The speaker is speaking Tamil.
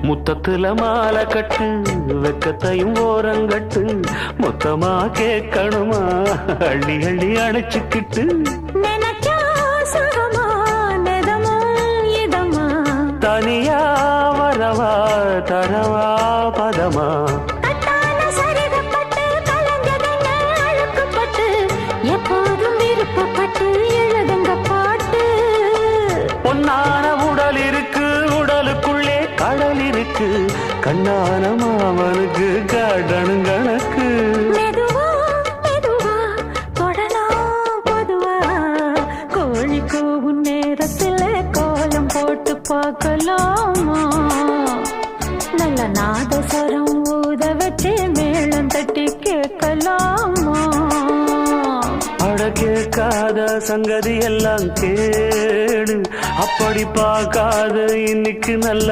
முத்தத்துல மாலை கட்டு வெக்கத்தையும் ஓரங்கட்டு மொத்தமா கேட்கணுமா அள்ளி அள்ளி அணைச்சுக்கிட்டு தனியா வரவா தரவா பதமா எப்போதும் விருப்பப்பட்டு எழுதுங்க பாட்டு பொன்னான உடல் இருக்கு உடலுக்குள்ளே கடல் இருக்கு கண்ணான மாமனுக்கு காடணும் கணக்கு மெதுவா மெதுவா தொடலாம் பொதுவா கோழி கூவும் நேரத்துல கோலம் போட்டு பார்க்கலாமா நல்ல நாதஸ்வரம் ஊத வச்சு மேளம் தட்டி கேட்கலாமா அட கேட்காத சங்கதி எல்லாம் கேடு அப்படி பார்க்காத இன்னைக்கு நல்ல